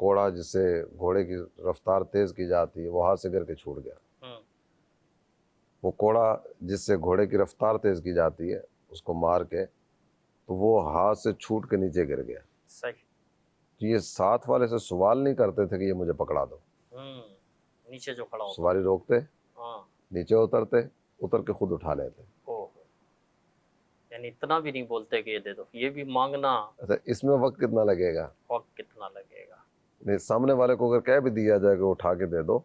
کوڑا جس سے گھوڑے کی رفتار تیز کی جاتی ہے وہ ہاتھ سے گر کے چھوٹ گیا. وہ کوڑا جس سے گھوڑے کی رفتار تیز کی جاتی ہے اس کو مار کے تو وہ ہاتھ سے چھوٹ کے نیچے گر گیا. صحیح. تو یہ ساتھ والے سے سوال نہیں کرتے تھے کہ یہ مجھے پکڑا دو. نیچے جو کھڑا ہوتا. سواری روکتے, ہاں. نیچے اتر کے خود اٹھا لیتے. یعنی اتنا بھی نہیں بولتے کہ یہ دے دو, یہ بھی مانگنا. اچھا اس میں وقت کتنا لگے گا؟ وقت کتنا لگے گا. نہیں, سامنے والے کو اگر کہہ بھی دیا جائے کہ اٹھا کے دے دو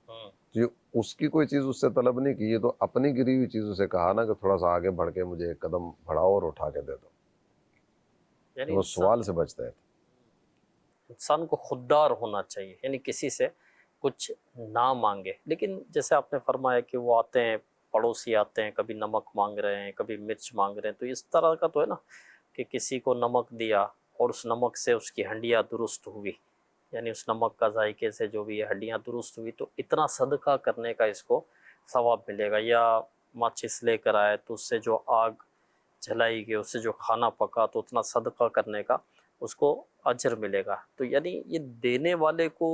تو یہ اس کی کوئی چیز اس سے طلب نہیں کی, یہ تو اپنی گری ہوئی چیز اسے کہا نا کہ تھوڑا سا آگے بڑھ کے مجھے ایک قدم بڑھاؤ اور اٹھا کے دے دو. یعنی وہ سوال سے بچتا ہے. انسان کو خوددار ہونا چاہیے, یعنی کسی سے کچھ نہ مانگے. لیکن جیسے آپ نے فرمایا کہ وہ آتے ہیں, پڑوسی آتے ہیں, کبھی نمک مانگ رہے ہیں, کبھی مرچ مانگ رہے ہیں, تو اس طرح کا تو ہے نا کہ کسی کو نمک دیا اور اس نمک سے اس کی ہڈیاں درست ہوئی, یعنی اس نمک کا ذائقے سے جو بھی یہ ہڈیاں درست ہوئی, تو اتنا صدقہ کرنے کا اس کو ثواب ملے گا. یا ماچس لے کر آئے تو اس سے جو آگ جلائی گئی, اس سے جو کھانا پکا, تو اتنا صدقہ کرنے کا اس کو اجر ملے گا. تو یعنی یہ دینے والے کو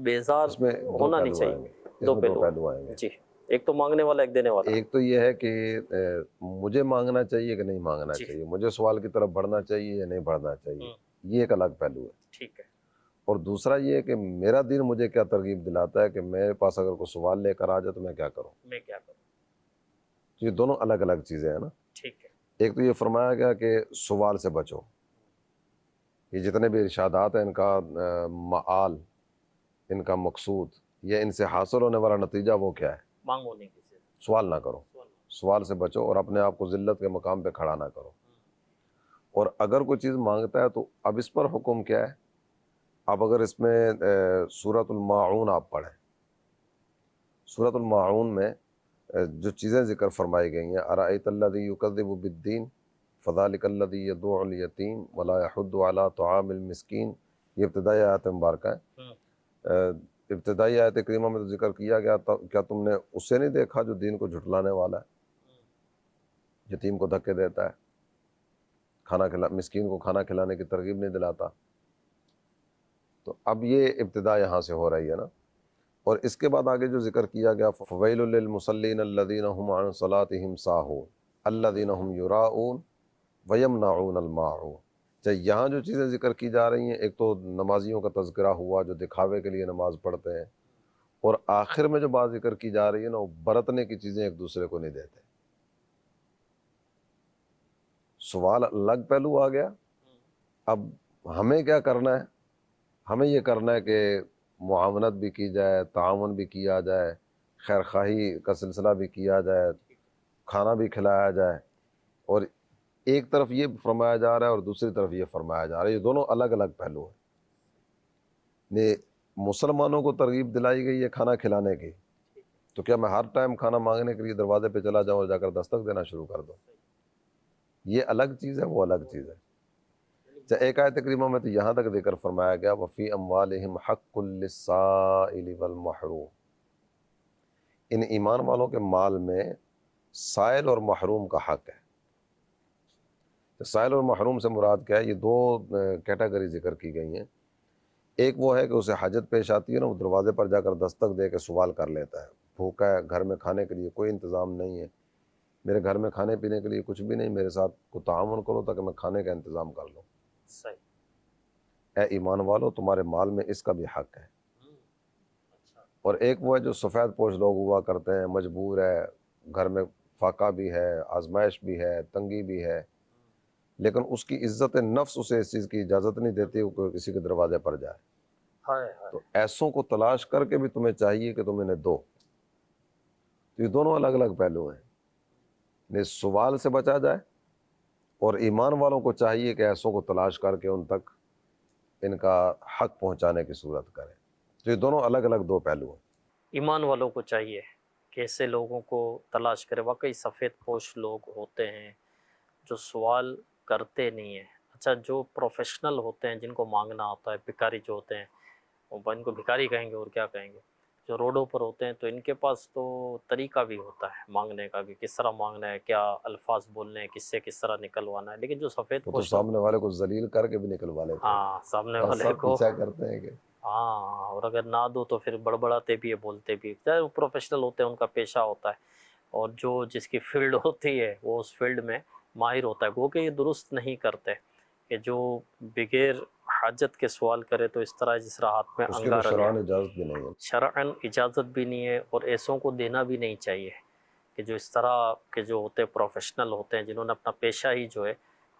بیزار اس میں ہونا نہیں چاہیے. دو پہلو آئیں گے. جی, ایک تو مانگنے والا, ایک دینے والا. ایک تو یہ ہے کہ مجھے مانگنا چاہیے کہ نہیں مانگنا چاہیے, مجھے سوال کی طرف بڑھنا چاہیے یا نہیں بڑھنا چاہیے, یہ ایک الگ پہلو ہے. ٹھیک ہے. اور دوسرا یہ ہے کہ میرا دین مجھے کیا ترغیب دلاتا ہے کہ میرے پاس اگر کوئی سوال لے کر آ جائے تو میں کیا کروں. یہ دونوں الگ الگ چیزیں ہیں نا. ٹھیک ہے. ایک تو یہ فرمایا گیا کہ سوال سے بچو, یہ جتنے بھی ارشادات ہیں ان کا معال, ان کا مقصود, یہ ان سے حاصل ہونے والا نتیجہ وہ کیا ہے؟ مانگو نہیں کسی سے, سوال نہ کرو, سوال سے بچو اور اپنے آپ کو ذلت کے مقام پہ کھڑا نہ کرو. اور اگر کوئی چیز مانگتا ہے تو اب اس پر حکم کیا ہے؟ اب اگر اس میں سورۃ الماعون آپ پڑھیں, سورۃ الماعون میں جو چیزیں ذکر فرمائی گئی ہیں, ارأیت الذی یکذب بالدین فذلک الذی یدعو الیتیم ولا یحض علی طعام المسکین, یہ ابتدائی آیت مبارکہ ہے. ابتدائی آیت کریمہ میں تو ذکر کیا گیا, کیا تم نے اسے نہیں دیکھا جو دین کو جھٹلانے والا ہے, یتیم کو دھکے دیتا ہے, مسکین کو کھانا کھلانے کی ترغیب نہیں دلاتا. تو اب یہ ابتدا یہاں سے ہو رہی ہے نا. اور اس کے بعد آگے جو ذکر کیا گیا, فویل للمصلین الذین هم عن صلاتهم ساہون الذین هم یراؤون ویمنعون الماعون. یہاں جو چیزیں ذکر کی جا رہی ہیں, ایک تو نمازیوں کا تذکرہ ہوا جو دکھاوے کے لیے نماز پڑھتے ہیں, اور آخر میں جو بات ذکر کی جا رہی ہے نا, وہ برتنے کی چیزیں ایک دوسرے کو نہیں دیتے. سوال الگ پہلو آ گیا. اب ہمیں کیا کرنا ہے؟ ہمیں یہ کرنا ہے کہ معاونت بھی کی جائے, تعاون بھی کیا جائے, خیر خواہی کا سلسلہ بھی کیا جائے, کھانا بھی کھلایا جائے. اور ایک طرف یہ فرمایا جا رہا ہے اور دوسری طرف یہ فرمایا جا رہا ہے, یہ دونوں الگ الگ پہلو ہیں. مسلمانوں کو ترغیب دلائی گئی ہے کھانا کھلانے کی, تو کیا میں ہر ٹائم کھانا مانگنے کے لیے دروازے پہ چلا جاؤں اور جا کر دستک دینا شروع کر دوں؟ یہ الگ چیز ہے, وہ الگ چیز ہے. ایک آیت کریمہ میں تو یہاں تک ذکر فرمایا گیا, وفی اموالہم حق للسائل والمحروم, ان ایمان والوں کے مال میں سائل اور محروم کا حق ہے. سائل اور محروم سے مراد کیا ہے؟ یہ دو کیٹیگری ذکر کی گئی ہیں. ایک وہ ہے کہ اسے حاجت پیش آتی ہے نا, وہ دروازے پر جا کر دستک دے کے سوال کر لیتا ہے, بھوکا ہے, گھر میں کھانے کے لیے کوئی انتظام نہیں ہے, میرے گھر میں کھانے پینے کے لیے کچھ بھی نہیں, میرے ساتھ کوئی تعاون کرو تاکہ میں کھانے کا انتظام کر لوں. صحیح. اے ایمان والو, تمہارے مال میں اس کا بھی حق ہے. اور ایک وہ ہے جو سفید پوش لوگ ہوا کرتے ہیں, مجبور ہے, گھر میں فاقہ بھی ہے, آزمائش بھی ہے, تنگی بھی ہے, لیکن اس کی عزت نفس اسے اس چیز کی اجازت نہیں دیتی کہ کسی کے دروازے پر جائے. تو ایسوں کو تلاش کر کے بھی تمہیں چاہیے کہ تم انہیں دو. تو یہ دونوں الگ الگ پہلو ہیں. سوال سے بچا جائے, اور ایمان والوں کو چاہیے کہ ایسوں کو تلاش کر کے ان تک ان کا حق پہنچانے کی صورت کرے. تو یہ دونوں الگ الگ دو پہلو ہیں. ایمان والوں کو چاہیے کہ ایسے لوگوں کو تلاش کرے. واقعی سفید پوش لوگ ہوتے ہیں جو سوال کرتے نہیں ہیں. اچھا, جو پروفیشنل ہوتے ہیں جن کو مانگنا آتا ہے, بھکاری جو ہوتے ہیں, وہ ان کو بھکاری کہیں گے اور کیا کہیں گے, جو روڈوں پر ہوتے ہیں تو ان کے پاس تو طریقہ بھی ہوتا ہے مانگنے کا بھی، کس طرح مانگنا ہے، کیا الفاظ بولنے ہیں، کس سے کس طرح نکلوانا ہے، لیکن جو سفید وہ تو پوش لوگ، سامنے والے کو ذلیل کر کے بھی نکلوا لیتے ہیں، ہاں سامنے اور والے سب کو، پیچھا کرتے ہیں کہ ہاں، اور اگر نہ دو تو پھر بڑبڑاتے بھی ہے، بولتے بھی، چاہے وہ پروفیشنل ہوتے ہیں، ان کا پیشہ ہوتا ہے، اور جو جس کی فیلڈ ہوتی ہے وہ اس فیلڈ میں ماہر ہوتا ہے، وہ کہ یہ درست نہیں کرتے کہ جو بغیر حاجت کے سوال کرے تو اس طرح جس طرح ہاتھ میں اس کی تو انگارا لیا، شرعاً اجازت بھی نہیں ہے۔ شرعاً اجازت بھی نہیں ہے، اور ایسوں کو دینا بھی نہیں چاہیے کہ جو اس طرح کے جو ہوتے ہیں پروفیشنل ہوتے ہیں، جنہوں نے اپنا پیشہ ہی جو ہے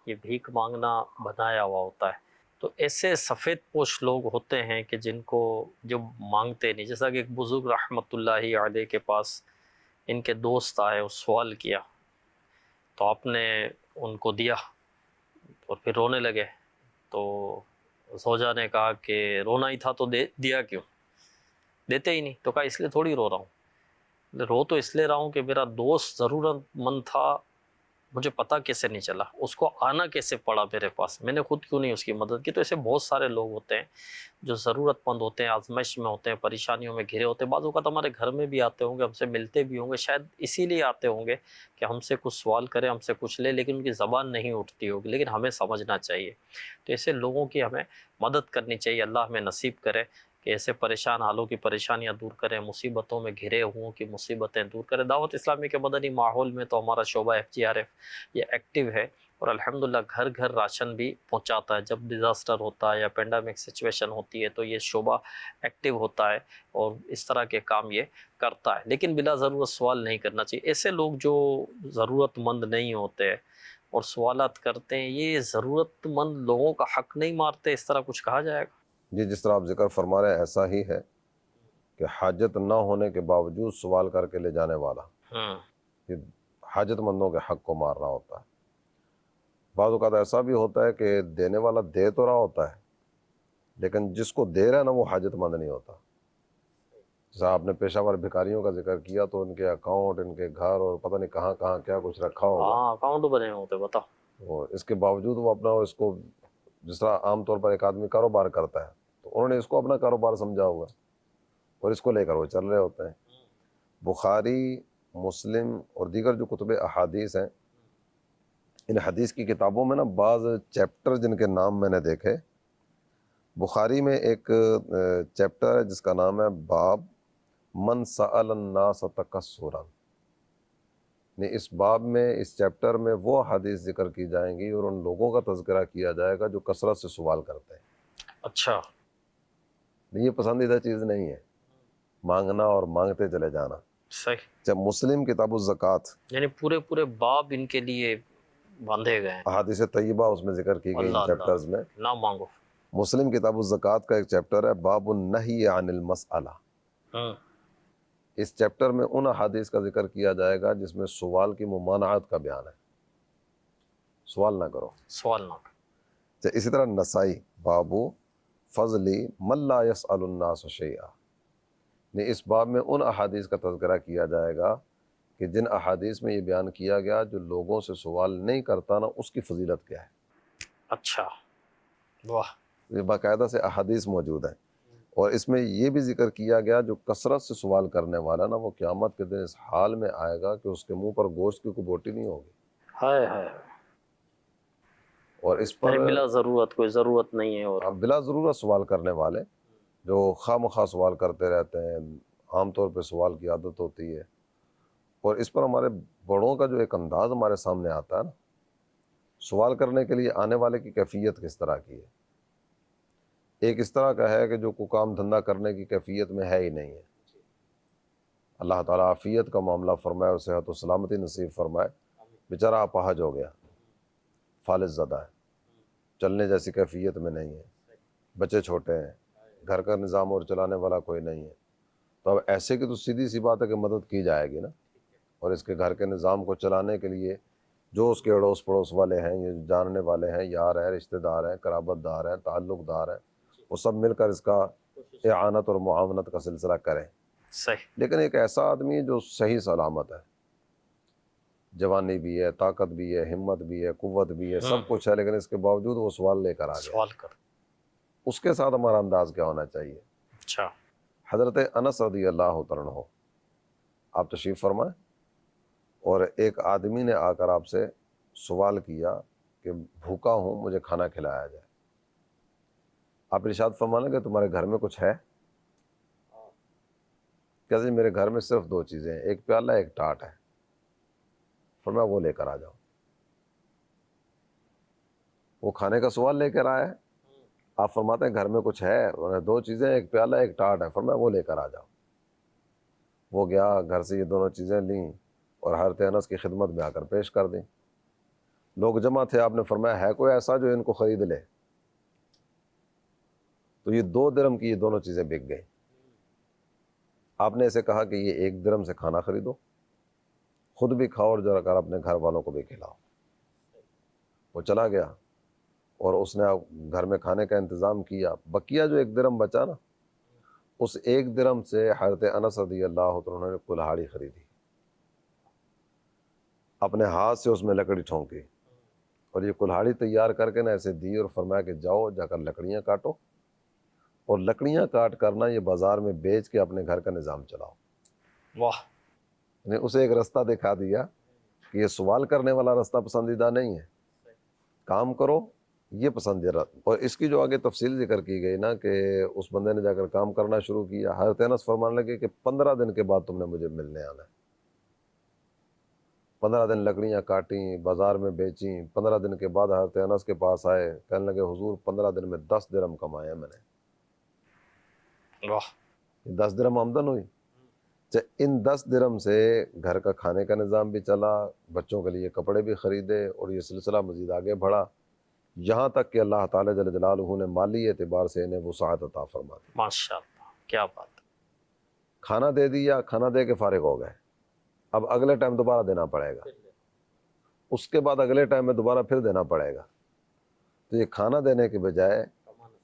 یہ بھیک مانگنا بنایا ہوا ہوتا ہے، تو ایسے سفید پوش لوگ ہوتے ہیں کہ جن کو جو مانگتے نہیں، جیسا کہ ایک بزرگ رحمۃ اللہ علیہ کے پاس ان کے دوست آئے، اس سوال کیا تو آپ نے ان کو دیا اور پھر رونے لگے، تو زوجہ نے کہا کہ رونا ہی تھا تو دیا کیوں، دیتے ہی نہیں، تو کہا اس لیے تھوڑی رو رہا ہوں، رو تو اس لیے رہا ہوں کہ میرا دوست ضرورت مند تھا، مجھے پتہ کیسے نہیں چلا، اس کو آنا کیسے پڑا میرے پاس، میں نے خود کیوں نہیں اس کی مدد کی۔ تو ایسے بہت سارے لوگ ہوتے ہیں جو ضرورت مند ہوتے ہیں، آزمائش میں ہوتے ہیں، پریشانیوں میں گھرے ہوتے ہیں، بعض اوقات ہمارے گھر میں بھی آتے ہوں گے، ہم سے ملتے بھی ہوں گے، شاید اسی لیے آتے ہوں گے کہ ہم سے کچھ سوال کریں، ہم سے کچھ لے، لیکن ان کی زبان نہیں اٹھتی ہوگی، لیکن ہمیں سمجھنا چاہیے، تو ایسے لوگوں کی ہمیں مدد کرنی چاہیے، اللہ ہمیں نصیب کرے کہ ایسے پریشان حالوں کی پریشانیاں دور کریں، مصیبتوں میں گھرے ہوں کی مصیبتیں دور کریں۔ دعوت اسلامی کے مدنی ماحول میں تو ہمارا شعبہ FGRF یہ ایکٹیو ہے، اور الحمدللہ گھر گھر راشن بھی پہنچاتا ہے، جب ڈیزاسٹر ہوتا ہے یا پینڈیمک سچویشن ہوتی ہے تو یہ شعبہ ایکٹیو ہوتا ہے اور اس طرح کے کام یہ کرتا ہے، لیکن بلا ضرورت سوال نہیں کرنا چاہیے۔ ایسے لوگ جو ضرورت مند نہیں ہوتے اور سوالات کرتے ہیں، یہ ضرورت مند لوگوں کا حق نہیں مارتے، اس طرح کچھ کہا جائے گا؟ جی، جس طرح آپ ذکر فرما رہے ہیں ایسا ہی ہے کہ حاجت نہ ہونے کے باوجود سوال کر کے لے جانے والا یہ حاجت مندوں کے حق کو مار رہا ہوتا ہے۔ بعض اوقات ایسا بھی ہوتا ہے کہ دینے والا دے تو رہا ہوتا ہے، لیکن جس کو دے رہا ہے نا وہ حاجت مند نہیں ہوتا۔ جیسا آپ نے پیشہ ور بھکاریوں کا ذکر کیا تو ان کے اکاؤنٹ، ان کے گھر اور پتہ نہیں کہاں کہاں کیا کچھ رکھا ہوگا، ہاں اکاؤنٹ بنے ہوتے، بتاؤ، اور اس کے باوجود وہ اپنا اس کو، جس طرح عام طور پر ایک آدمی کاروبار کرتا ہے تو انہوں نے اس کو اپنا کاروبار سمجھا ہوا ہے اور اس کو لے کر وہ چل رہے ہوتے ہیں۔ بخاری، مسلم اور دیگر جو کتب احادیث ہیں، ان حدیث کی کتابوں میں نا بعض چیپٹر جن کے نام میں نے دیکھے، بخاری میں ایک چیپٹر ہے جس کا نام ہے باب من سأل الناس تکسرا، یعنی اس باب میں، اس چیپٹر میں وہ حدیث ذکر کی جائیں گی اور ان لوگوں کا تذکرہ کیا جائے گا جو کثرت سے سوال کرتے ہیں۔ اچھا، یہ پسندیدہ چیز نہیں ہے، مانگنا اور مانگتے چلے جانا۔ صحیح، جب مسلم کتاب الزکوٰۃ، یعنی پورے پورے باب ان کے لیے باندھے گئے ہیں، احادیث طیبہ اس میں ذکر کی گئی اللہ ان چیپٹرز میں۔ اللہ نہ مانگو، مسلم کتاب الزکوٰۃ کا ایک چیپٹر ہے باب النہی عن المسألہ، اس چیپٹر میں ان احادیث کا ذکر کیا جائے گا جس میں سوال کی ممانعت کا بیان ہے، سوال نہ کرو۔ سوال نہ کرو، اسی طرح نسائی بابو فضلی من لا يسأل الناس شیئا، یعنی اس باب میں ان احادیث کا تذکرہ کیا جائے گا کہ جن احادیث میں یہ بیان کیا گیا جو لوگوں سے سوال نہیں کرتا نا اس کی فضیلت کیا ہے۔ اچھا، واہ، یہ باقاعدہ سے احادیث موجود ہیں، اور اس میں یہ بھی ذکر کیا گیا جو کثرت سے سوال کرنے والا نا وہ قیامت کے دن اس حال میں آئے گا کہ اس کے منہ پر گوشت کی کوئی بوٹی نہیں ہوگی، ہائے ہائے، اور اس پر بلا ضرورت، کوئی ضرورت نہیں ہے، اور بلا ضرورت سوال کرنے والے جو خواہ مخواہ سوال کرتے رہتے ہیں، عام طور پہ سوال کی عادت ہوتی ہے، اور اس پر ہمارے بڑوں کا جو ایک انداز ہمارے سامنے آتا ہے نا، سوال کرنے کے لیے آنے والے کی کیفیت کس طرح کی ہے۔ ایک اس طرح کا ہے کہ جو کوئی کام دھندا کرنے کی کیفیت میں ہے ہی نہیں ہے، اللہ تعالیٰ عافیت کا معاملہ فرمائے اور صحت و سلامتی نصیب فرمائے، بیچارہ اپاہج ہو گیا، فالج زدہ ہے، چلنے جیسی کیفیت میں نہیں ہے، بچے چھوٹے ہیں، گھر کا نظام اور چلانے والا کوئی نہیں ہے، تو اب ایسے کی تو سیدھی سی بات ہے کہ مدد کی جائے گی نا، اور اس کے گھر کے نظام کو چلانے کے لیے جو اس کے اڑوس پڑوس والے ہیں، یہ جاننے والے ہیں، یار ہیں، رشتہ دار ہیں، قرابت دار ہیں، تعلق دار ہیں، وہ سب مل کر اس کا اعانت اور معاونت کا سلسلہ کریں۔ صحیح، لیکن ایک ایسا آدمی جو صحیح سلامت ہے، جوانی بھی ہے، طاقت بھی ہے، ہمت بھی ہے، قوت بھی ہے، سب کچھ ہے، لیکن اس کے باوجود وہ سوال لے کر آ گیا، سوال کر، اس کے ساتھ ہمارا انداز کیا ہونا چاہیے؟ اچھا، حضرت انس رضی اللہ تعالیٰ عنہ آپ تشریف فرمائیں، اور ایک آدمی نے آ کر آپ سے سوال کیا کہ بھوکا ہوں، مجھے کھانا کھلایا جائے۔ آپ ارشاد فرمانے کہ تمہارے گھر میں کچھ ہے؟ کہتے ہیں میرے گھر میں صرف 2 چیزیں ہیں، ایک پیالہ ایک ٹاٹ ہے۔ فرمایا وہ لے کر آ جاؤ۔ وہ کھانے کا سوال لے کر آیا ہے، آپ فرماتے ہیں گھر میں کچھ ہے؟ 2 چیزیں، ایک پیالہ ایک ٹاٹ ہے۔ فرمایا وہ لے کر آ جاؤ۔ وہ گیا، گھر سے یہ دونوں چیزیں لیں اور حضرت انس کی خدمت میں آ کر پیش کر دیں۔ لوگ جمع تھے، آپ نے فرمایا ہے کوئی ایسا جو ان کو خرید لے؟ تو یہ 2 درہم کی یہ دونوں چیزیں بک گئی۔ آپ نے اسے کہا کہ یہ 1 درہم سے کھانا خریدو، خود بھی کھاؤ اور ذرا کر اپنے گھر والوں کو بھی کھلاؤ۔ وہ چلا گیا اور اس نے گھر میں کھانے کا انتظام کیا۔ بقیہ جو 1 درہم بچا نا، اس 1 درہم سے حضرت انس رضی اللہ عنہ نے کلہاڑی خریدی، اپنے ہاتھ سے اس میں لکڑی ٹھونکی اور یہ کلہاڑی تیار کر کے نا ایسے دی اور فرمایا کہ جاؤ جا کر لکڑیاں کاٹو، اور لکڑیاں کاٹ کرنا یہ بازار میں بیچ کے اپنے گھر کا نظام چلاؤ۔ واہ، نے اسے ایک رستہ دکھا دیا کہ یہ سوال کرنے والا رستہ پسندیدہ نہیں ہے، کام کرو یہ پسندیدہ۔ اور اس کی جو آگے تفصیل ذکر کی گئی نا کہ اس بندے نے جا کر کام کرنا شروع کیا، حضرت انس فرمانے لگے کہ 15 دن کے بعد تم نے مجھے ملنے آنا ہے۔ 15 دن لکڑیاں کاٹیں، بازار میں بیچیں۔ 15 دن کے بعد حضرت انس کے پاس آئے، کہنے لگے حضور 15 دن میں 10 درہم کمائے ہیں میں نے۔ واہ، 10 درہم آمدن ہوئی۔ ان 10 درہم سے گھر کا کھانے کا نظام بھی چلا، بچوں کے لیے کپڑے بھی خریدے، اور یہ سلسلہ مزید آگے بڑھا، یہاں تک کہ اللہ تعالیٰ جل جلالہ نے مالی اعتبار سے انہیں وسعت عطا فرما دی۔ ماشاءاللہ، کیا بات ہے۔ کھانا دے دیا، کھانا دے کے فارغ ہو گئے، اب اگلے ٹائم دوبارہ دینا پڑے گا، اس کے بعد اگلے ٹائم میں دوبارہ پھر دینا پڑے گا۔ تو یہ کھانا دینے کے بجائے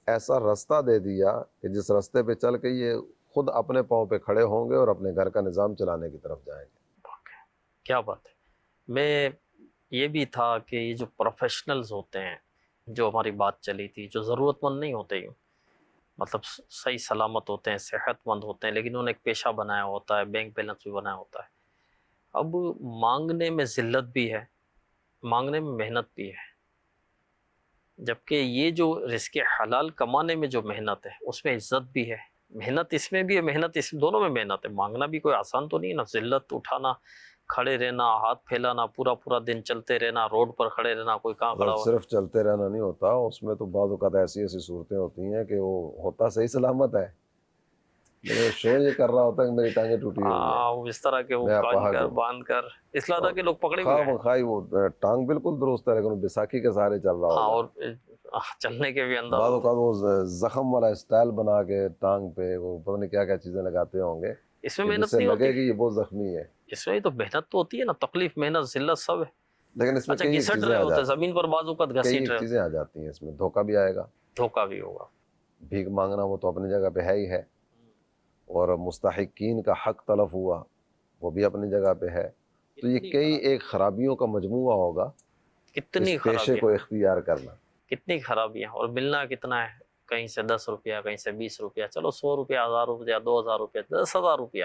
ایسا رستہ دے دیا کہ جس رستے پہ چل کے یہ خود اپنے پاؤں پہ کھڑے ہوں گے اور اپنے گھر کا نظام چلانے کی طرف جائیں گے۔ کیا بات ہے۔ میں یہ بھی تھا کہ یہ جو پروفیشنلز ہوتے ہیں، جو ہماری بات چلی تھی، جو ضرورت مند نہیں ہوتے، یوں مطلب صحیح سلامت ہوتے ہیں، صحت مند ہوتے ہیں، لیکن انہوں نے ایک پیشہ بنایا ہوتا ہے، بینک بیلنس بھی بنایا ہوتا ہے۔ اب مانگنے میں ذلت بھی ہے، مانگنے میں محنت بھی ہے، جبکہ یہ جو رزق حلال کمانے میں جو محنت ہے اس میں عزت بھی ہے، محنت اس میں بھی ہے، محنت اس دونوں میں محنت ہے۔ مانگنا بھی کوئی آسان تو نہیں ہے نا، ذلت اٹھانا، کھڑے رہنا، ہاتھ پھیلانا، پورا پورا دن چلتے رہنا، روڈ پر کھڑے رہنا، کوئی کہاں کھڑا ہوا۔ صرف چلتے رہنا نہیں ہوتا، اس میں تو بعض اوقات ایسی ایسی صورتیں ہوتی ہیں کہ وہ ہوتا صحیح سلامت ہے لیکن شو یہ کر رہا ہوتا ہے کہ میری ٹانگیں ٹوٹی ہوئی ہیں، وہ اس طرح کے وہ میں اپاہج کر ہوں۔ باندھ کر، اس لیے تھا کہ لوگ پکڑے ہوئے ہیں۔ خواہ وہ ٹانگ بالکل درست ہے لیکن وہ بیساکھی کے سہارے چل رہا ہاں، ہوگا، اور چلنے کے بھی انداز بعض ہوتے ہیں۔ اوقات وہ زخم والا اسٹائل بنا کے ٹانگ پہ وہ پتہ نہیں کیا کیا چیزیں لگاتے ہوں گے اس میں کہ محنت جس سے نہیں لگے ہوتی، کہ یہ بہت زخمی ہے، اس میں تو محنت تو ہوتی ہے نا، تکلیف، محنت، ذلت سب ہے۔ لیکن اس میں اچھا، کئی ایک گھسٹ چیزیں رہے آ ہوتے ہیں جاتی زمین پر، بعض اوقات کئی گھسیٹ ایک رہے، چیزیں آ جاتی ہیں، اس میں دھوکہ بھی آئے گا، دھوکہ بھی ہوگا۔ بھیک مانگنا وہ تو اپنی جگہ پہ ہے ہی ہے، اور مستحقین کا حق تلف ہوا وہ بھی اپنی جگہ پہ ہے۔ تو یہ کئی ایک خرابیوں کا مجموعہ ہوگا کتنی اس پیشے خرابیاں، کو اختیار کرنا۔ کتنی خرابیاں، اور ملنا کتنا ہے، کہیں سے 10 روپیہ، کہیں سے 20 روپیہ، چلو 100 روپیہ، 1000 روپیہ، 2000 روپیہ، 10,000 روپیہ،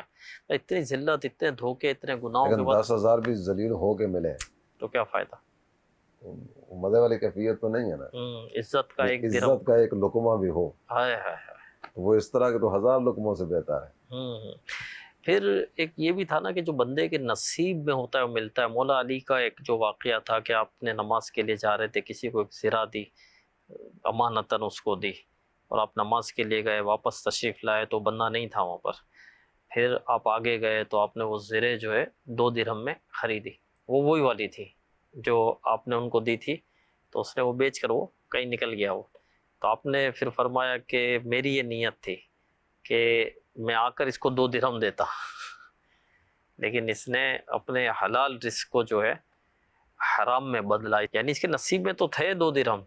اتنی ذلت، اتنے دھوکے، اتنے گناہوں کے لیکن بعد 10,000 بھی ذلیل ہو کے ملے تو کیا فائدہ؟ مزے والی کیفیت تو نہیں ہے نا، عزت کا ایک درہم، عزت کا ایک لقمہ بھی ہو ہائے ہائے ہائے۔ تو وہ اس طرح کے تو 1000 لقموں سے بہتر ہے۔ پھر ایک یہ بھی تھا نا کہ جو بندے کے نصیب میں ہوتا ہے وہ ملتا ہے۔ مولا علی کا ایک جو واقعہ تھا کہ آپ نے نماز کے لیے جا رہے تھے، کسی کو ایک زرہ دی، امانتاً اس کو دی، اور آپ نماز کے لیے گئے، واپس تشریف لائے تو بندہ نہیں تھا وہاں پر۔ پھر آپ آگے گئے تو آپ نے وہ زرے جو ہے 2 درہم میں خریدی، وہ وہی والی تھی جو آپ نے ان کو دی تھی، تو اس نے وہ بیچ کر وہ کہیں نکل گیا وہ۔ تو آپ نے پھر فرمایا کہ میری یہ نیت تھی کہ میں آ کر اس کو 2 درہم دیتا، لیکن اس نے اپنے حلال رزق کو جو ہے حرام میں بدلا، یعنی اس کے نصیب میں تو تھے 2 درہم،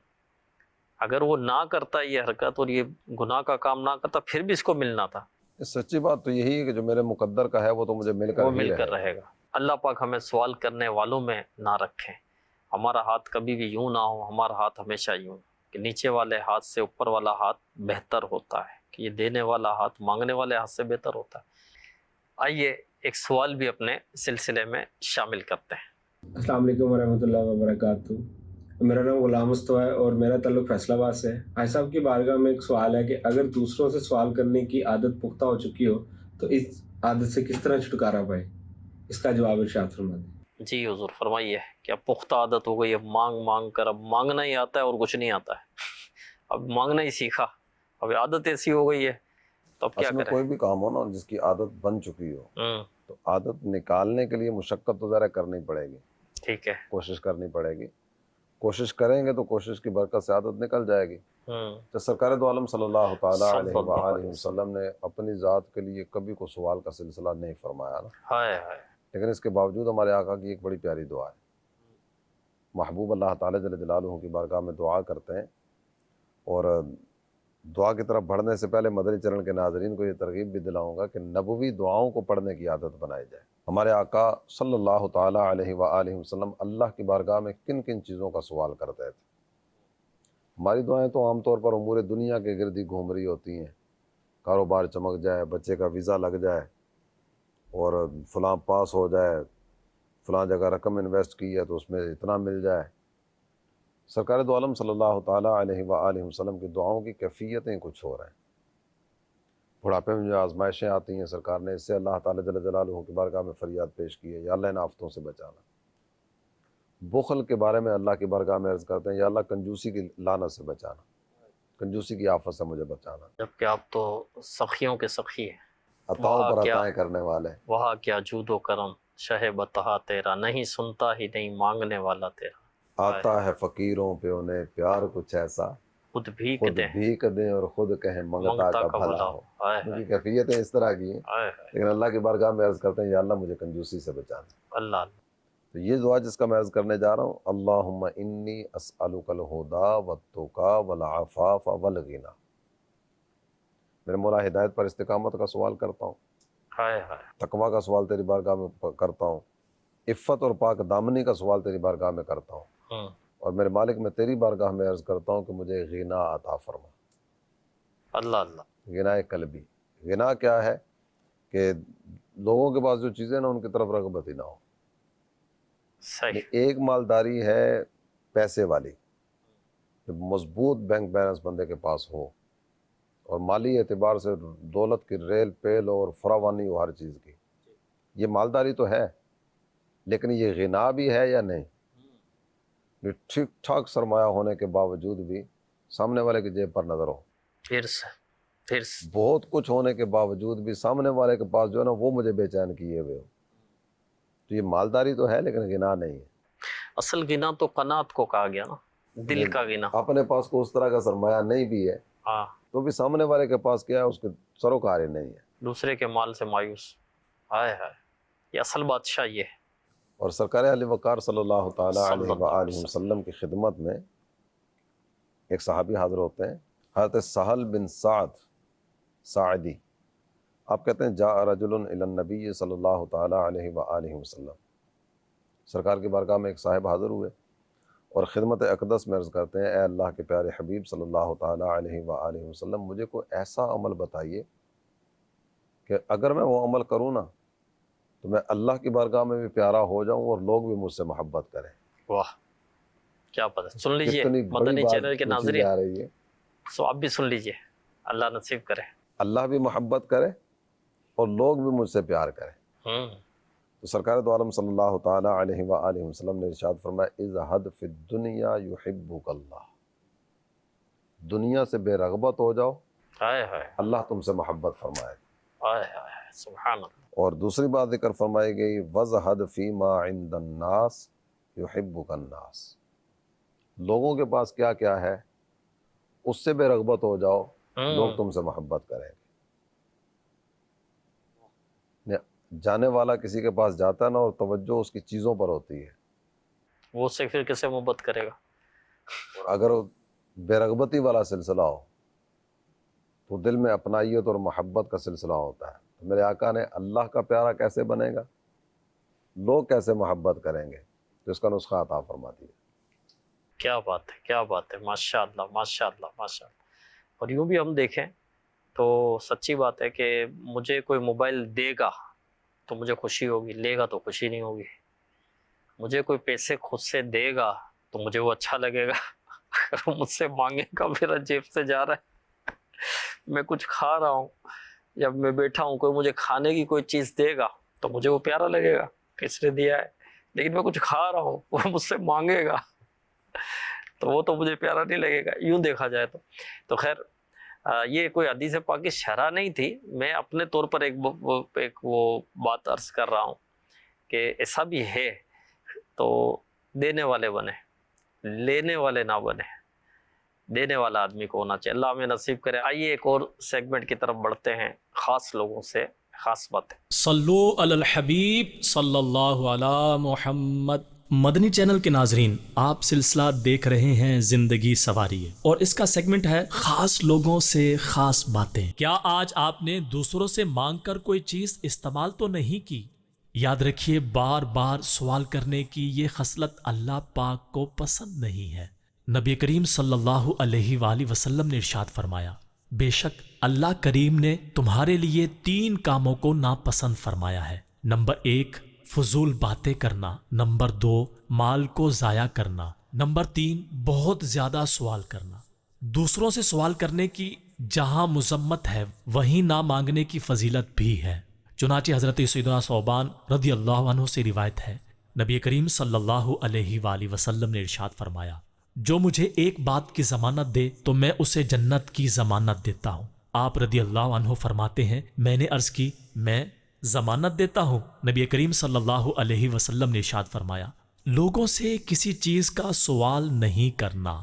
اگر وہ نہ کرتا یہ حرکت اور یہ گناہ کا کام نہ کرتا پھر بھی اس کو ملنا تھا۔ سچی بات تو یہی ہے کہ جو میرے مقدر کا ہے وہ تو مجھے مل کر وہ ہی مل کر رہے رہے گا۔ اللہ پاک ہمیں سوال کرنے والوں میں نہ رکھیں، ہمارا ہاتھ کبھی بھی یوں نہ ہو، ہمارا ہاتھ ہمیشہ یوں کہ نیچے والے ہاتھ سے اوپر والا ہاتھ بہتر ہوتا ہے۔ کہ یہ دینے والا ہاتھ مانگنے والے ہاتھ سے بہتر ہوتا ہے۔ آئیے ایک سوال بھی اپنے سلسلے میں شامل کرتے ہیں۔ السلام علیکم ورحمۃ اللہ وبرکاتہ۔ میرا نام غلام مصطفیٰ ہے اور میرا تعلق فیصل آباد سے ہے۔ حاجی صاحب کی بارگاہ میں ایک سوال ہے کہ اگر دوسروں سے سوال کرنے کی عادت پختہ ہو چکی ہو تو اس عادت سے کس طرح چھٹکارا پائے؟ اس کا جواب ارشاد فرما دیں۔ جی حضور فرمائیے کہ اب پختہ عادت ہو گئی ہے، مانگ مانگ کر اب مانگنا ہی آتا ہے اور کچھ نہیں آتا ہے، اب مانگنا ہی سیکھا، اب عادت ایسی ہو گئی ہے تو اب کیا اصل میں کریں؟ کوئی بھی کام ہو نا جس کی عادت بن چکی ہو ہوں، تو عادت نکالنے کے لیے مشقت تو ذرا کرنی پڑے گی، ٹھیک ہے۔ کوشش کرنی پڑے گی۔ کوشش کریں گے تو کوشش کی برکت سے عادت نکل جائے گی۔ ہوں، تو سرکار دو عالم صلی اللہ تعالیٰ صلی علیہ اللہ وآلہ علیہ وسلم نے اپنی ذات کے لیے کبھی کوئی سوال کا سلسلہ نہیں فرمایا نا، ہائے ہائے، لیکن اس کے باوجود ہمارے آقا کی ایک بڑی پیاری دعا ہے۔ محبوب اللہ تعالیٰ جل جلالہ کی بارگاہ میں دعا کرتے ہیں، اور دعا کی طرف بڑھنے سے پہلے مدنی چرن کے ناظرین کو یہ ترغیب بھی دلاؤں گا کہ نبوی دعاؤں کو پڑھنے کی عادت بنائی جائے۔ ہمارے آقا صلی اللہ تعالیٰ علیہ وآلہ وسلم اللہ کی بارگاہ میں کن کن چیزوں کا سوال کرتے تھے؟ ہماری دعائیں تو عام طور پر امور دنیا کے گرد ہی گھوم رہی ہوتی ہیں، کاروبار چمک جائے، بچے کا ویزا لگ جائے، اور فلاں پاس ہو جائے، فلاں جگہ رقم انویسٹ کی ہے تو اس میں اتنا مل جائے۔ سرکار دو عالم صلی اللہ تعالیٰ علیہ وآلہ وسلم کی دعاؤں کی کیفیتیں کچھ ہو رہے ہیں۔ بڑھاپے میں جو آزمائشیں آتی ہیں، سرکار نے اس سے اللہ تعالیٰ جل جلالہ کی بارگاہ میں فریاد پیش کی ہے، یا اللہ ان آفتوں سے بچانا۔ بخل کے بارے میں اللہ کی بارگاہ میں عرض کرتے ہیں، یا اللہ کنجوسی کی لعنت سے بچانا، کنجوسی کی آفت سے مجھے بچانا۔ جبکہ آپ تو سخیوں کے سخی ہیں، عطاؤں وہاں پر کیا عطائیں کرنے والے۔ وہاں کیا جود و کرم، شہ بتہا تیرا، نہیں سنتا ہی نہیں مانگنے والا تیرا، آتا ہے فقیروں پہ انہیں پیار کچھ ایسا، خود بھیک خود دیں بھیک دیں اور خود کہیں منگتا منگتا کا کا بھلا بھلا ہو۔ ہائے ان ہائے کی کیفیتیں اس طرح کی ہیں، ہائے ہائے، لیکن اللہ کی بارگاہ میں عرض کرتے ہیں، یا اللہ مجھے کنجوسی سے بچانا۔ اللہ اللہ، تو یہ دعا جس کا میں عرض کرنے جا رہا ہوں، اللہم انی اسألک الہدی والتقی والعفاف والغنی۔ میرے مولا ہدایت پر استقامت کا سوال کرتا ہوں، ہائے ہائے، تقوی کا سوال تیری بارگاہ میں کرتا ہوں، عفت اور پاک دامنی کا سوال تیری بارگاہ میں کرتا ہوں، ہوں، اور میرے مالک میں تیری بارگاہ میں عرض کرتا ہوں کہ مجھے غنا عطا فرما، اللہ اللہ، غنا قلبی۔ غنا کیا ہے کہ لوگوں کے پاس جو چیزیں نا ان کی طرف رغبت ہی نہ ہو۔ صحیح، ایک مالداری ہے پیسے والی، جب مضبوط بینک بیلنس بندے کے پاس ہو اور مالی اعتبار سے دولت کی ریل پیل اور فراوانی ہو ہر چیز کی، یہ مالداری تو ہے، لیکن یہ غنا بھی ہے یا نہیں؟ یہ ٹھیک ٹھاک سرمایہ ہونے کے باوجود بھی سامنے والے کی جیب پر نظر ہو، پھر سے بہت کچھ ہونے کے باوجود بھی سامنے والے کے پاس جو ہے نا وہ مجھے بے چین کیے ہوئے ہو، تو یہ مالداری تو ہے لیکن غنا نہیں ہے۔ اصل گنا تو قناعت کو کہا گیا نا، دل کا گنا، اپنے پاس کو اس طرح کا سرمایہ نہیں بھی ہے ہاں، تو بھی سامنے والے کے پاس کیا ہے، اس کے سروکار ہی نہیں ہے۔ دوسرے کے مال سے مایوس، ہائے ہائے، یہ اصل بادشاہ یہ ہے۔ اور سرکار علی وقار صلی اللہ تعالیٰ صلی علیہ اللہ علیہ وآلہ وسلم کی خدمت میں ایک صحابی حاضر ہوتے ہیں، حضرت سہل بن سعد ساعدی۔ آپ کہتے ہیں جاء رجل الی النبی صلی اللہ تعالیٰ علیہ وآلہ وسلم، سرکار کی بارگاہ میں ایک صاحب حاضر ہوئے اور خدمت اقدس میں عرض کرتے ہیں، اے اللہ کے پیارے حبیب صلی اللہ تعالیٰ علیہ وآلہ وسلم، مجھے کوئی ایسا عمل بتائیے کہ اگر میں وہ عمل کروں نا تو میں اللہ کی بارگاہ میں بھی پیارا ہو جاؤں اور لوگ بھی مجھ سے محبت کریں۔ واہ، کیا پتہ، سن لیجئے کتنی بڑی مدنی بات چینل کے پوچھی ناظرین، جا رہی ہے، سو آپ بھی سن لیجئے، اللہ نصیب کرے۔ اللہ بھی محبت کرے اور لوگ بھی مجھ سے پیار کریں۔ ہوں، تو سرکار دو عالم صلی اللہ تعالیٰ علیہ وآلہ وسلم نے ارشاد فرمایا، اذہد فی الدنیا یحبک اللہ، دنیا سے بے رغبت ہو جاؤ، ہائے ہائے اللہ تم سے محبت فرمائے۔ ہائے ہائے، سبحان اللہ، اور دوسری بات ذکر فرمائی گئی، وزہد فیما عند الناس یحبک الناس، لوگوں کے پاس کیا کیا ہے اس سے بے رغبت ہو جاؤ، لوگ تم سے محبت کریں گے۔ جانے والا کسی کے پاس جاتا ہے نا اور توجہ اس کی چیزوں پر ہوتی ہے، وہ اس سے پھر کیسے محبت کرے گا؟ اور اگر بے رغبتی والا سلسلہ ہو تو دل میں اپنائیت اور محبت کا سلسلہ ہوتا ہے۔ تو میرے آقا نے اللہ کا پیارا کیسے بنے گا، لوگ کیسے محبت کریں گے، تو اس کا نسخہ عطا فرما دیا۔ کیا بات ہے، کیا بات ہے، ماشاء اللہ ماشاء اللہ ماشاء اللہ۔ اور یوں بھی ہم دیکھیں تو سچی بات ہے کہ مجھے کوئی موبائل دے گا تو مجھے خوشی ہوگی، لے گا تو خوشی نہیں ہوگی. مجھے کوئی پیسے خود سے دے گا تو مجھے وہ اچھا لگے گا. اگر مجھ سے مانگے گا، میرا جیب سے جا رہا ہے، میں کچھ کھا رہا ہوں یا میں بیٹھا ہوں، کوئی مجھے کھانے کی کوئی چیز دے گا تو مجھے وہ پیارا لگے گا، کس نے دیا ہے. لیکن میں کچھ کھا رہا ہوں، وہ مجھ سے مانگے گا تو وہ تو مجھے پیارا نہیں لگے گا، یوں دیکھا جائے تو. تو خیر یہ کوئی حدیث پاک کی شرح نہیں تھی، میں اپنے طور پر ایک وہ بات عرض کر رہا ہوں کہ ایسا بھی ہے تو دینے والے بنے، لینے والے نہ بنے. دینے والا آدمی کو ہونا چاہیے. اللہ ہمیں نصیب کرے. آئیے ایک اور سیگمنٹ کی طرف بڑھتے ہیں، خاص لوگوں سے خاص باتیں. صلو علی الحبیب صلی اللہ علی محمد. مدنی چینل کے ناظرین، آپ سلسلہ دیکھ رہے ہیں زندگی سواریے، اور اس کا سیگمنٹ ہے خاص لوگوں سے خاص باتیں. کیا آج آپ نے دوسروں سے مانگ کر کوئی چیز استعمال تو نہیں کی؟ یاد رکھیے، بار بار سوال کرنے کی یہ خصلت اللہ پاک کو پسند نہیں ہے. نبی کریم صلی اللہ علیہ وآلہ وسلم نے ارشاد فرمایا، بے شک اللہ کریم نے تمہارے لیے 3 کاموں کو ناپسند فرمایا ہے. نمبر 1 فضول باتیں کرنا، نمبر 2 مال کو ضائع کرنا، نمبر 3 بہت زیادہ سوال کرنا. دوسروں سے سوال کرنے کی جہاں مذمت ہے وہیں نہ مانگنے کی فضیلت بھی ہے. چنانچہ حضرت سیدنا ثوبان رضی اللہ عنہ سے روایت ہے، نبی کریم صلی اللہ علیہ وآلہ وسلم نے ارشاد فرمایا، جو مجھے ایک بات کی ضمانت دے تو میں اسے جنت کی ضمانت دیتا ہوں. آپ رضی اللہ عنہ فرماتے ہیں، میں نے عرض کی، میں ضمانت دیتا ہوں؟ نبی کریم صلی اللہ علیہ وسلم نے ارشاد فرمایا، لوگوں سے کسی چیز کا سوال نہیں کرنا.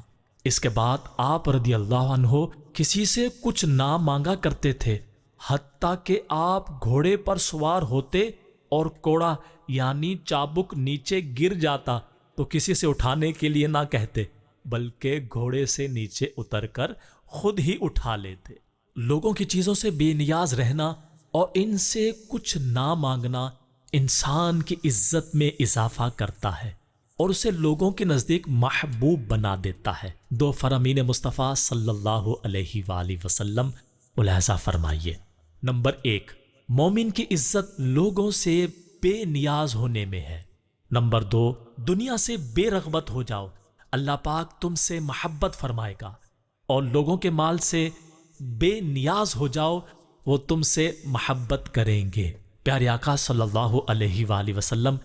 اس کے بعد آپ رضی اللہ عنہ کسی سے کچھ نہ مانگا کرتے تھے، حتیٰ کہ آپ گھوڑے پر سوار ہوتے اور کوڑا یعنی چابک نیچے گر جاتا تو کسی سے اٹھانے کے لیے نہ کہتے، بلکہ گھوڑے سے نیچے اتر کر خود ہی اٹھا لیتے. لوگوں کی چیزوں سے بے نیاز رہنا اور ان سے کچھ نہ مانگنا انسان کی عزت میں اضافہ کرتا ہے اور اسے لوگوں کے نزدیک محبوب بنا دیتا ہے. 2 فرامین مصطفیٰ صلی اللہ علیہ وآلہ وسلم ملاحظہ فرمائیے. نمبر 1 مومن کی عزت لوگوں سے بے نیاز ہونے میں ہے. نمبر 2 دنیا سے بے رغبت ہو جاؤ، اللہ پاک تم سے محبت فرمائے گا. اور لوگوں کے مال سے بے نیاز ہو جاؤ، وہ تم سے محبت کریں گے. پیارے آقا صلی اللہ علیہ وآلہ وسلم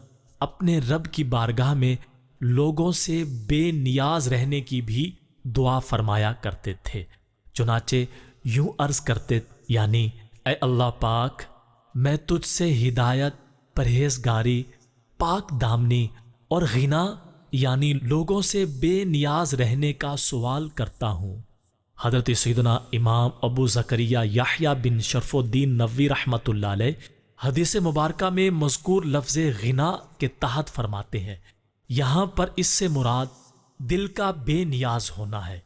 اپنے رب کی بارگاہ میں لوگوں سے بے نیاز رہنے کی بھی دعا فرمایا کرتے تھے. چنانچہ یوں عرض کرتے، یعنی اے اللہ پاک، میں تجھ سے ہدایت، پرہیزگاری، پاک دامنی اور غنا یعنی لوگوں سے بے نیاز رہنے کا سوال کرتا ہوں. حضرت سیدنا امام ابو زکریا یحییٰ بن شرف الدین نووی رحمۃ اللہ علیہ حدیث مبارکہ میں مذکور لفظ غنا کے تحت فرماتے ہیں، یہاں پر اس سے مراد دل کا بے نیاز ہونا ہے،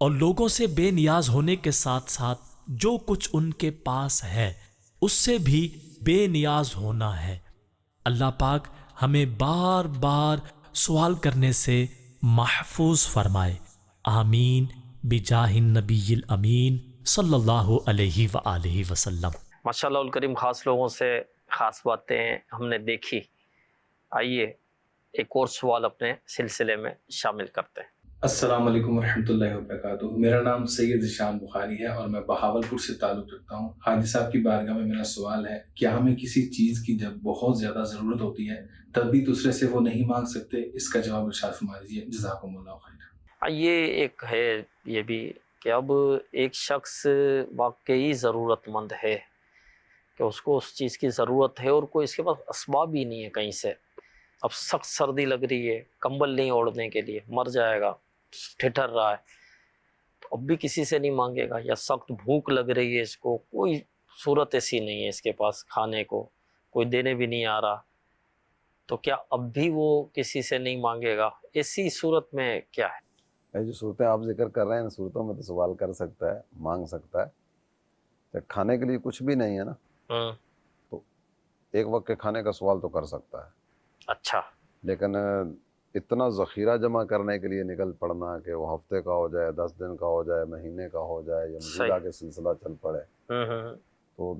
اور لوگوں سے بے نیاز ہونے کے ساتھ ساتھ جو کچھ ان کے پاس ہے اس سے بھی بے نیاز ہونا ہے. اللہ پاک ہمیں بار بار سوال کرنے سے محفوظ فرمائے. آمین بجاہ النبی الامین صلی اللہ علیہ وآلہ وسلم. ماشاءاللہ الکریم، خاص لوگوں سے خاص باتیں ہم نے دیکھی. آئیے ایک اور سوال اپنے سلسلے میں شامل کرتے ہیں. السلام علیکم ورحمۃ اللہ وبرکاتہ. میرا نام سید ذیشان بخاری ہے اور میں بہاولپور سے تعلق رکھتا ہوں. حاجی صاحب کی بارگاہ میں میرا سوال ہے، کیا ہمیں کسی چیز کی جب بہت زیادہ ضرورت ہوتی ہے تب بھی دوسرے سے وہ نہیں مانگ سکتے؟ اس کا جواب ارشاد فرما دیجیے، جزاکم اللہ خیر. یہ ایک ہے یہ بھی کہ اب ایک شخص واقعی ضرورت مند ہے کہ اس کو اس چیز کی ضرورت ہے اور کوئی اس کے پاس اسباب ہی نہیں ہے کہیں سے. اب سخت سردی لگ رہی ہے، کمبل نہیں اوڑھنے کے لیے، مر جائے گا، ٹھٹر رہا ہے، تو اب بھی کسی سے نہیں مانگے گا. یا سخت بھوک لگ رہی ہے، اس کو کوئی صورت ایسی نہیں ہے اس کے پاس کھانے کو، کوئی دینے بھی نہیں آ رہا، تو کیا اب بھی وہ کسی سے نہیں مانگے گا؟ ایسی صورت میں کیا ہے؟ جو صورتیں آپ ذکر کر رہے ہیں، ان صورتوں میں تو سوال کر سکتا ہے، مانگ سکتا ہے. جب کھانے کے لیے کچھ بھی نہیں ہے نا، تو ایک وقت کے کھانے کا سوال تو کر سکتا ہے. اچھا. لیکن اتنا ذخیرہ جمع کرنے کے لیے نکل پڑنا کہ وہ ہفتے کا ہو جائے، 10 دن کا ہو جائے، مہینے کا ہو جائے، یا مزیدہ کے سلسلہ چل پڑے، تو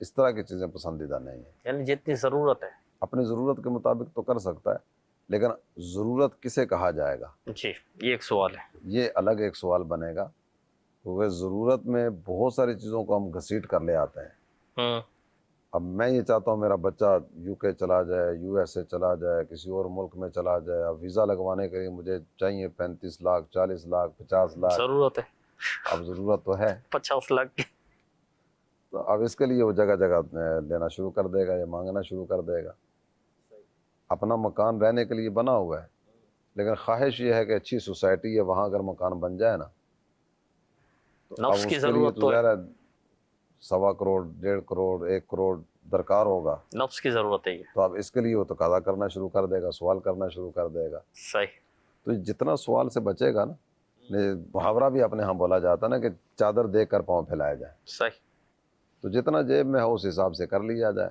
اس طرح کی چیزیں پسندیدہ نہیں ہیں۔ یعنی جتنی ضرورت ہے۔ اپنی ضرورت کے مطابق تو کر سکتا ہے، لیکن ضرورت کسے کہا جائے گا، جی یہ ایک سوال ہے۔ یہ الگ ایک سوال بنے گا، کیونکہ ضرورت میں بہت ساری چیزوں کو ہم گھسیٹ کر لے آتے ہیں۔ اب میں یہ چاہتا ہوں میرا بچہ UK چلا جائے، USA چلا جائے، کسی اور ملک میں چلا جائے، اب ویزا لگوانے کے لیے مجھے چاہیے 35 لاکھ، 40 لاکھ، 50 لاکھ، ضرورت ہے اب ضرورت تو ہے، 50 لاکھ کی۔ تو اب اس کے لیے وہ جگہ جگہ لینا شروع کر دے گا یا مانگنا شروع کر دے گا۔ اپنا مکان رہنے کے لیے بنا ہوا ہے، لیکن خواہش یہ ہے کہ اچھی سوسائٹی ہے، وہاں اگر مکان بن جائے نا تو اب نفس اس کی کے لیے ضرورت تو تو ہے، ظاہر ہے 1.25 کروڑ، 1.5 کروڑ، 1 کروڑ درکار ہوگا، نفس کی ضرورت ہے یہ۔ تو اب اس کے لیے وہ تقاضا کرنا شروع کر دے گا، سوال کرنا شروع کر دے گا۔ صحیح۔ تو جتنا سوال سے بچے گا نا، محاورہ بھی اپنے ہاں بولا جاتا ہے نا کہ چادر دیکھ کر پاؤں پھیلائے جائیں، صحیح۔ تو جتنا جیب میں ہو اس حساب سے کر لیا جائے۔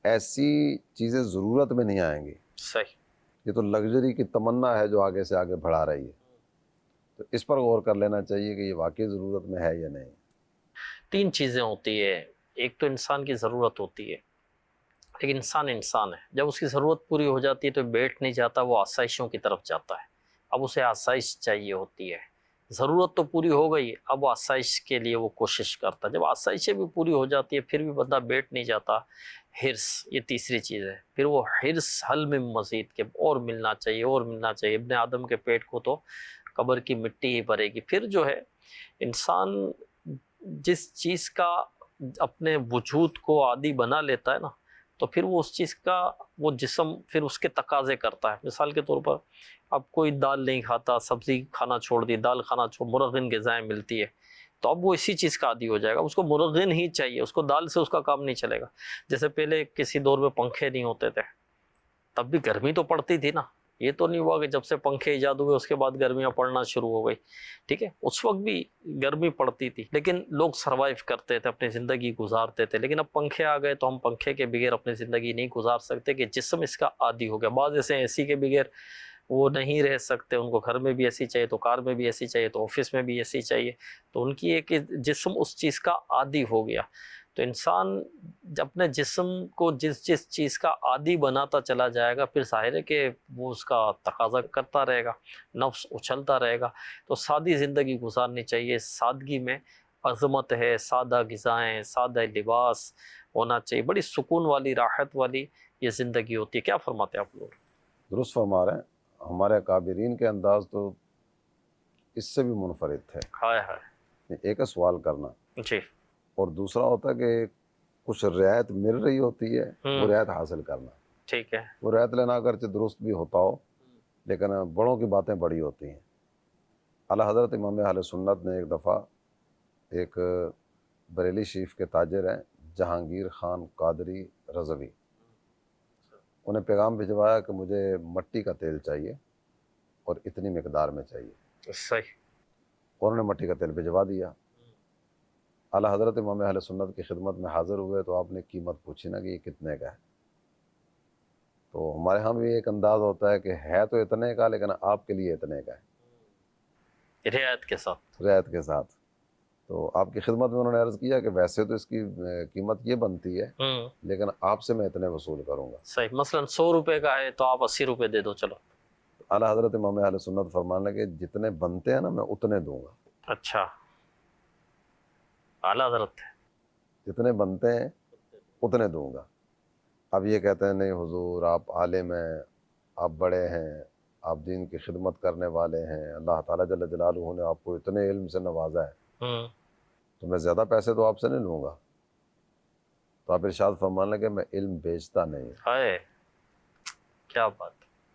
ایسی چیزیں ضرورت میں نہیں آئیں گی، صحیح۔ یہ تو لگژری کی تمنا ہے جو آگے سے آگے بڑھا رہی ہے، تو اس پر غور کر لینا چاہیے کہ یہ واقعی ضرورت میں ہے یا نہیں۔ 3 چیزیں ہوتی ہے، ایک تو انسان کی ضرورت ہوتی ہے، ایک انسان ہے، جب اس کی ضرورت پوری ہو جاتی ہے تو بیٹھ نہیں جاتا، وہ آسائشوں کی طرف جاتا ہے، اب اسے آسائش چاہیے ہوتی ہے۔ ضرورت تو پوری ہو گئی، اب آسائش کے لیے وہ کوشش کرتا ہے، جب آسائشیں بھی پوری ہو جاتی ہے پھر بھی بندہ بیٹھ نہیں جاتا، حرص، یہ تیسری چیز ہے، پھر وہ حرص حل میں مزید کہ اور ملنا چاہیے اور ملنا چاہیے۔ ابن آدم کے پیٹ کو تو قبر کی مٹی ہی بھرے گی۔ پھر جو ہے انسان جس چیز کا اپنے وجود کو عادی بنا لیتا ہے نا، تو پھر وہ اس چیز کا وہ جسم پھر اس کے تقاضے کرتا ہے۔ مثال کے طور پر اب کوئی دال نہیں کھاتا، سبزی کھانا چھوڑ دی، دال کھانا چھوڑ، مرغن غذائیں ملتی ہے، تو اب وہ اسی چیز کا عادی ہو جائے گا، اس کو مرغن ہی چاہیے، اس کو دال سے اس کا کام نہیں چلے گا۔ جیسے پہلے کسی دور میں پنکھے نہیں ہوتے تھے، تب بھی گرمی تو پڑتی تھی نا، یہ تو نہیں ہوا کہ جب سے پنکھے ایجاد ہوئے اس کے بعد گرمیاں پڑنا شروع ہو گئی، ٹھیک ہے، اس وقت بھی گرمی پڑتی تھی لیکن لوگ سروائیو کرتے تھے، اپنی زندگی گزارتے تھے۔ لیکن اب پنکھے آ گئے تو ہم پنکھے کے بغیر اپنی زندگی نہیں گزار سکتے، کہ جسم اس کا عادی ہو گیا۔ بعض ایسے AC کے بغیر وہ نہیں رہ سکتے، ان کو گھر میں بھی AC چاہیے تو کار میں بھی AC چاہیے تو آفس میں بھی AC چاہیے، تو ان کی ایک جسم اس چیز کا عادی ہو گیا۔ تو انسان اپنے جسم کو جس چیز کا عادی بناتا چلا جائے گا، پھر ظاہر ہے کہ وہ اس کا تقاضا کرتا رہے گا، نفس اچھلتا رہے گا۔ تو سادی زندگی گزارنی چاہیے، سادگی میں عظمت ہے، سادہ غذائیں، سادہ لباس ہونا چاہیے، بڑی سکون والی، راحت والی یہ زندگی ہوتی ہے۔ کیا فرماتے ہیں آپ لوگ؟ درست فرما رہے ہیں، ہمارے اکابرین کے انداز تو اس سے بھی منفرد تھے۔ ہائے ہائے۔ ایک ہے سوال کرنا، جی۔ اور دوسرا ہوتا ہے کہ کچھ رعایت مل رہی ہوتی ہے، وہ رعایت حاصل کرنا۔ ٹھیک ہے۔ وہ رعایت لینا اگرچہ درست بھی ہوتا ہو، لیکن بڑوں کی باتیں بڑی ہوتی ہیں۔ اعلیٰ حضرت امام اہل سنت نے ایک دفعہ ایک بریلی شریف کے تاجر ہیں جہانگیر خان قادری رضوی، انہیں پیغام بھجوایا کہ مجھے مٹی کا تیل چاہیے اور اتنی مقدار میں چاہیے، صحیح۔ اور انہوں نے مٹی کا تیل بھجوا دیا۔ اعلیٰ حضرت امام اہل سنت کی خدمت میں حاضر ہوئے تو آپ نے قیمت پوچھی نا کہ یہ کتنے کا ہے، تو ہمارے ہاں بھی ایک انداز ہوتا ہے کہ ہے تو اتنے کا لیکن آپ کے لیے اتنے کا ہے، رعایت کے ساتھ۔ رعایت کے ساتھ۔ تو آپ کی خدمت میں انہوں نے عرض کیا کہ ویسے تو اس کی قیمت یہ بنتی ہے، لیکن آپ سے میں اتنے وصول کروں گا۔ صحیح، مثلا 100 روپے کا ہے تو آپ 80 روپے دے دو، چلو۔ اعلیٰ حضرت امام اہل سنت فرمانے لگے جتنے بنتے ہیں نا میں اتنے دوں گا۔ اچھا، اعلیٰ حضرت ہے۔ جتنے بنتے ہیں اتنے دوں گا۔ اب یہ کہتے ہیں نہیں حضور آپ عالم ہیں، آپ بڑے ہیں، آپ دین کی خدمت کرنے والے ہیں، اللہ تعالیٰ جل جلالہ نے آپ کو اتنے علم سے نوازا ہے، تو میں زیادہ پیسے تو آپ سے نہیں لوں گا۔ تو آپ ارشاد فرمانے لگے میں علم بیچتا نہیں۔ ہائے، کیا بات۔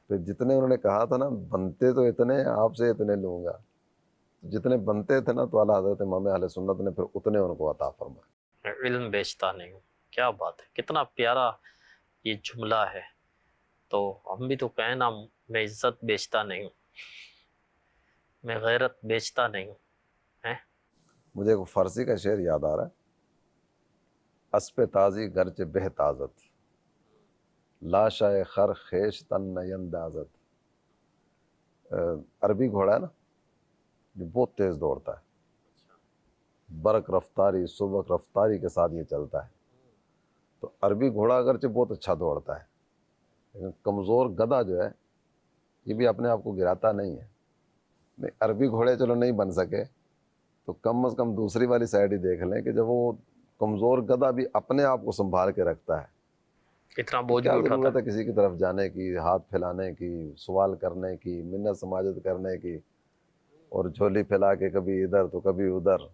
پھر جتنے انہوں نے کہا تھا نا بنتے تو اتنے ہیں، آپ سے اتنے لوں گا، جتنے بنتے تھے نا تو اعلیٰ حضرت امام اہل سنت نے پھر اتنے ان کو عطا فرمایا۔ علم بیچتا نہیں ہوں، کیا بات ہے، کتنا پیارا یہ جملہ ہے۔ تو ہم بھی تو کہیں نا، میں عزت بیچتا نہیں ہوں، میں غیرت بیچتا نہیں ہوں۔ مجھے ایک فارسی کا شعر یاد آ رہا ہے، اسب تازی گرچہ بہ تازت، لاشائے خر خیش تن نیندازت، عربی گھوڑا ہے نا جو بہت تیز دوڑتا ہے, برق رفتاری سبق رفتاری کے ساتھ یہ چلتا ہے. تو عربی گھوڑا اگرچہ بہت اچھا دوڑتا ہے, لیکن کمزور گدھا جو ہے یہ بھی اپنے آپ کو گراتا نہیں ہے. عربی گھوڑے چلو نہیں بن سکے تو کم از کم دوسری والی سائڈ ہی دیکھ لیں کہ جب وہ کمزور گدھا بھی اپنے آپ کو سنبھال کے رکھتا ہے, اتنا بوجھ بھی کیا اٹھاتا ضرورت ہے کسی کی طرف جانے کی, ہاتھ پھیلانے کی, سوال کرنے کی, منت سماجت کرنے کی, اور جھولی پھیلا کے کبھی ادھر تو کبھی ادھر.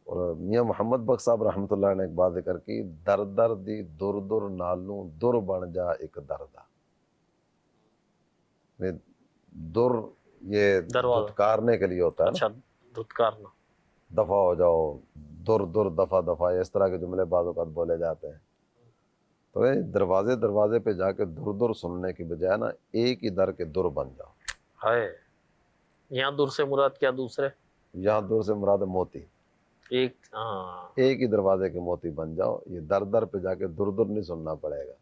اور میاں محمد بخش صاحب رحمۃ اللہ نے ایک بات ذکر کی, در در دی در در نالوں در بن جا ایک دردا. در یہ دھتکارنے کے لیے ہوتا ہے نا, اچھا دھتکارنا, دفع ہو جاؤ, در در دفع دفع, اس طرح کے جملے بعض اوقات بولے جاتے ہیں. تو دروازے دروازے پہ جا کے در در سننے کی بجائے نا ایک ہی در کے در بن جاؤ. ہے یہاں دور سے مراد کیا, دوسرے یہاں دور سے مراد موتی, ایک ایک ہی دروازے کے موتی بن جاؤ. یہ در در پہ جا کے در در نہیں سننا پڑے گا.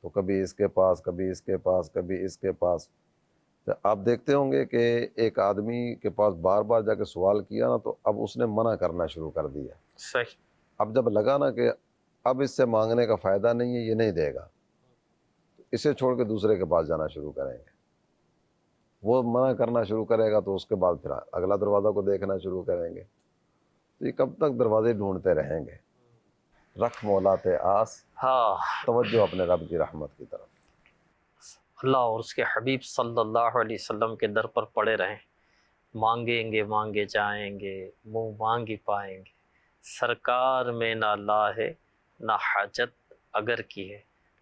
تو کبھی اس کے پاس, کبھی اس کے پاس, کبھی اس کے پاس. آپ دیکھتے ہوں گے کہ ایک آدمی کے پاس بار بار جا کے سوال کیا نا تو اب اس نے منع کرنا شروع کر دیا. صحیح. اب جب لگا نا کہ اب اس سے مانگنے کا فائدہ نہیں ہے, یہ نہیں دے گا, اسے چھوڑ کے دوسرے کے پاس جانا شروع کریں گے. وہ منع کرنا شروع کرے گا تو اس کے بعد پھر اگلا دروازہ کو دیکھنا شروع کریں گے. تو یہ کب تک دروازے ڈھونڈتے رہیں گے؟ رکھ مولاتے آس, ہاں, توجہ اپنے رب کی رحمت کی طرف. اللہ اور اس کے حبیب صلی اللہ علیہ وسلم کے در پر پڑے رہیں. مانگیں گے مانگے جائیں گے, منہ مانگ ہی پائیں گے. سرکار میں نہ لا ہے نہ حاجت اگر کی ہے.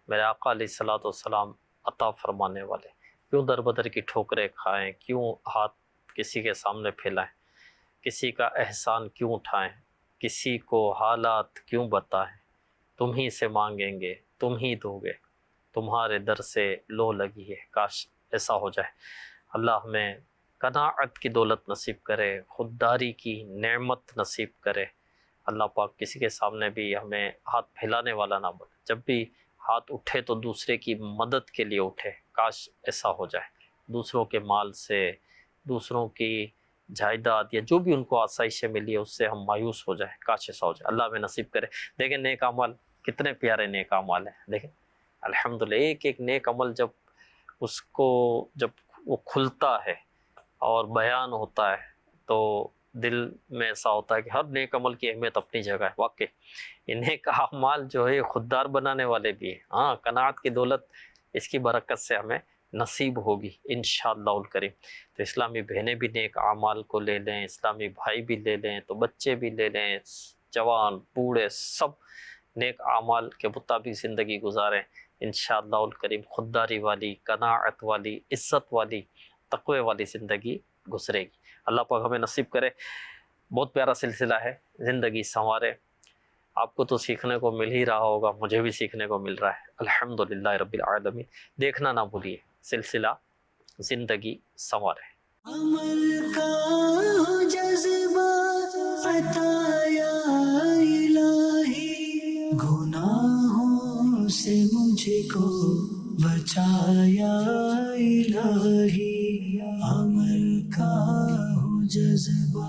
میرے آقا علیہ الصلوۃ والسلام عطا فرمانے والے, کیوں در بدر کی ٹھوکریں کھائیں, کیوں ہاتھ کسی کے سامنے پھیلائیں, کسی کا احسان کیوں اٹھائیں, کسی کو حالات کیوں بتائیں. تم ہی سے مانگیں گے تم ہی دو گے, تمہارے در سے لو لگی ہے. کاش ایسا ہو جائے. اللہ ہمیں قناعت کی دولت نصیب کرے, خودداری کی نعمت نصیب کرے. اللہ پاک کسی کے سامنے بھی ہمیں ہاتھ پھیلانے والا نہ بنے. جب بھی ہاتھ اٹھے تو دوسرے کی مدد کے لیے اٹھے. کاش ایسا ہو جائے. دوسروں کے مال سے, دوسروں کی جائیداد یا جو بھی ان کو آسائشیں ملی ہے اس سے ہم مایوس ہو جائیں. کاش ایسا ہو جائے. اللہ ہمیں نصیب کرے. دیکھیں نیک اعمال کتنے پیارے نیک اعمال ہیں. دیکھیں الحمدللہ ایک ایک نیک عمل جب اس کو جب وہ کھلتا ہے اور بیان ہوتا ہے تو دل میں ایسا ہوتا ہے کہ ہر نیک عمل کی اہمیت اپنی جگہ ہے. واقعی یہ نیک اعمال جو ہے خوددار بنانے والے بھی ہیں. ہاں, قناعت کی دولت اس کی برکت سے ہمیں نصیب ہوگی انشاءاللہ الکریم. تو اسلامی بہنیں بھی نیک اعمال کو لے لیں, اسلامی بھائی بھی لے لیں, تو بچے بھی لے لیں, جوان بوڑھے سب نیک اعمال کے مطابق زندگی گزاریں. انشاءاللہ الکریم خودداری والی, قناعت والی, عزت والی, تقوی والی زندگی گزرے گی. اللہ پاک ہمیں نصیب کرے. بہت پیارا سلسلہ ہے زندگی سنوارے. آپ کو تو سیکھنے کو مل ہی رہا ہوگا, مجھے بھی سیکھنے کو مل رہا ہے الحمدللہ رب العالمین. دیکھنا نہ بھولیے سلسلہ زندگی سنوارے. عمل کا جذبہ عطا یا الہی, گناہوں سے مجھ کو بچایا الہی. عمل کا جذبہ